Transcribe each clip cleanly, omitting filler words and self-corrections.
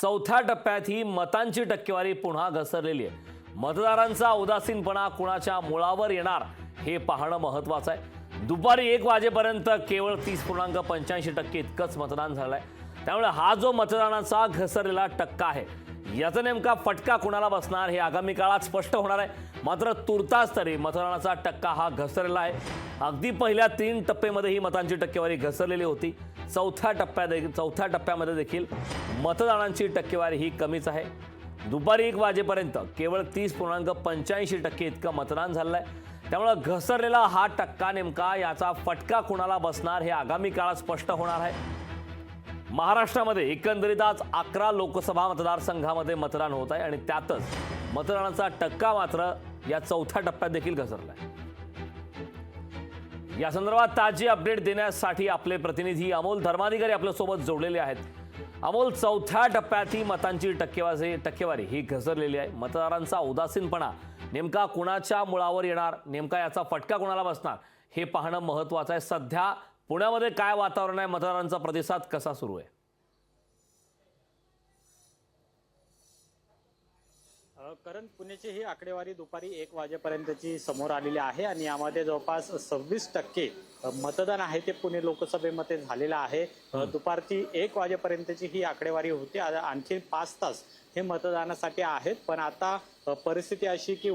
चौथ्या टप्प्यात ही मतांची टक्केवारी पुन्हा घसरलेली आहे. मतदारांचा उदासीनपणा कुणाच्या मुळावर येणार हे पाहणं महत्त्वाचं आहे. दुपारी 1 वाजेपर्यंत केवळ 30.85% इतकंच मतदान झालंय. त्यामुळे हा जो मतदानाचा घसरलेला टक्का आहे याचा नेमका फटका कुणाला बसणार हे आगामी काळात स्पष्ट होणार आहे. मात्र तुर्तास तरी मतदानाचा टक्का हा घसरलेला आहे. अगदी पहिल्या 3 टप्प्यामध्ये ही मतांची टक्केवारी घसरलेली होती. चौथ्या टप्प्यामध्ये देखील मतदानांची टक्केवारी ही कमीच आहे. दुपारी 1 वाजेपर्यंत केवळ 30.85% इतकं मतदान झालं आहे. त्यामुळे घसरलेला हा टक्का नेमका याचा फटका कुणाला बसणार हे आगामी काळात स्पष्ट होणार आहे. महाराष्ट्रामध्ये एकंदरीत आज 11 लोकसभा मतदारसंघामध्ये मतदान होत आहे आणि त्यातच मतदानाचा टक्का मात्र या चौथ्या टप्प्यात देखील घसरला आहे. या संदर्भात ताजी अपडेट देण्यासाठी आपले प्रतिनिधी अमोल धर्माधिकारी आपल्यासोबत जोडलेले आहेत. अमोल, चौथ्या टप्प्यात ही मतांची टक्केवारी ही घसरलेली आहे. मतदारांचा उदासीनपणा नेमका कुणाच्या मुळावर येणार, नेमका याचा फटका कुणाला बसणार हे पाहणं महत्त्वाचं आहे. सध्या पुण्यामध्ये काय वातावरण आहे, मतदारांचा प्रतिसाद कसा सुरू आहे? करण, पुण्याची ही आकडेवारी दुपारी 1 वाजेपर्यंतची समोर आलेली आहे आणि यामध्ये जवळपास 26% मतदान आहे ते पुणे लोकसभेमध्ये झालेलं आहे. दुपारची 1 वाजेपर्यंतची ही आकडेवारी होती. आणखी 5 तास हे मतदानासाठी आहेत. पण आता परिस्थिती अशी की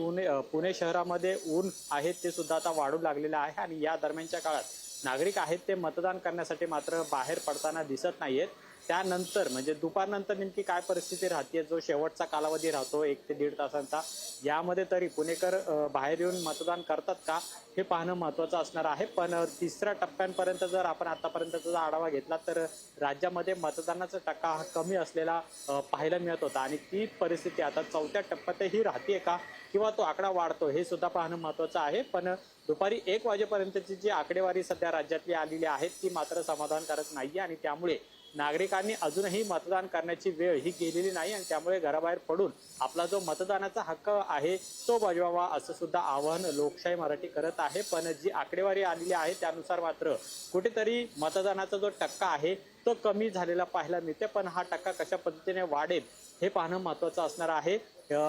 पुणे शहरामध्ये ऊन आहे ते सुद्धा आता वाढू लागलेलं आहे आणि या दरम्यानच्या काळात नागरिक आहेत ते मतदान करण्यासाठी मात्र बाहेर पडताना दिसत नाहीयेत. त्यानंतर म्हणजे दुपारनंतर नेमकी काय परिस्थिती राहते, जो शेवटचा कालावधी राहतो 1 ते 1.5 तासांचा, यामध्ये तरी पुणेकर बाहेर येऊन मतदान करतात का हे पाहणं महत्त्वाचं असणार आहे. पण 3ऱ्या टप्प्यांपर्यंत जर आपण आतापर्यंतचा आढावा घेतला तर राज्यामध्ये मतदानाचा टक्का हा कमी असलेला पाहायला मिळत होता आणि ती परिस्थिती आता 4थ्या टप्प्यातही राहते का किंवा तो आकडा वाढतो हे सुद्धा पाहणं महत्त्वाचं आहे. पण दुपारी 1 वाजेपर्यंतची जी आकडेवारी सध्या राज्यातली आलेली आहे ती मात्र समाधानकारक नाही आणि त्यामुळे नागरिकांनी अजूनही मतदान करण्याची वेळ ही गेलेली नाही आणि त्यामुळे घराबाहेर पडून आपला जो मतदानाचा हक्क आहे तो बजवावा असं सुद्धा आवाहन लोकशाही मराठी करत आहे. पण जी आकडेवारी आलेली आहे त्यानुसार मात्र कुठेतरी मतदानाचा जो टक्का आहे तो कमी झालेला पाहायला मिळते. पण हा टक्का कशा पद्धतीने वाढेल हे पाहणं महत्त्वाचं असणार आहे.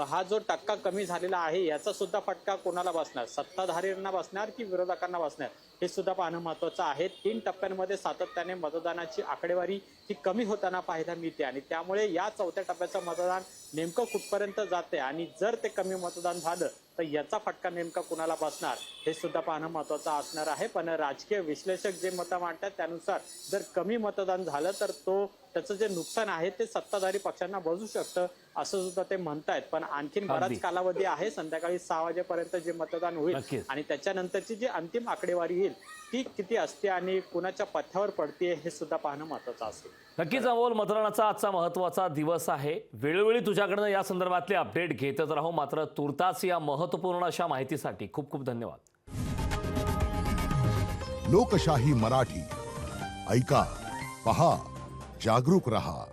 हा जो टक्का कमी झालेला आहे याचा सुद्धा फटका कोणाला बसणार, सत्ताधाऱ्यांना बसणार की विरोधकांना बसणार हे सुद्धा पाहणं महत्त्वाचं आहे. 3 टप्प्यांमध्ये सातत्याने मतदानाची आकडेवारी ही कमी होताना पाहायला मिळते आणि त्यामुळे या 4थ्या टप्प्याचं मतदान नेमकं कुठपर्यंत जाते आणि जर ते कमी मतदान झालं तर याचा फटका नेमका कुणाला बसणार हे सुद्धा पाहणं महत्त्वाचं असणार आहे. पण राजकीय विश्लेषक जे मतं मांडतात त्यानुसार जर कमी मतदान झालं तर त्याचं जे नुकसान आहे ते सत्ताधारी पक्षांना बसू शकतं असं सुद्धा ते म्हणतायत. पण आणखीन बराच कालावधी आहे. संध्याकाळी 6 वाजेपर्यंत जे मतदान होईल आणि त्याच्यानंतरची जी अंतिम आकडेवारी येईल ती किती असते आणि कुणाच्या पथ्यावर पडते हे सुद्धा पाहणं महत्त्वाचं असेल. नक्कीच अमोल, मतदानाचा आजचा महत्त्वाचा दिवस आहे. वेळोवेळी तुझ्याकडनं या संदर्भातले अपडेट घेतच राहू. मात्र तुर्तास या महत्त्वपूर्ण अशा माहितीसाठी खूप खूप धन्यवाद. लोकशाही मराठी ऐका, पहा, जागरूक रहा.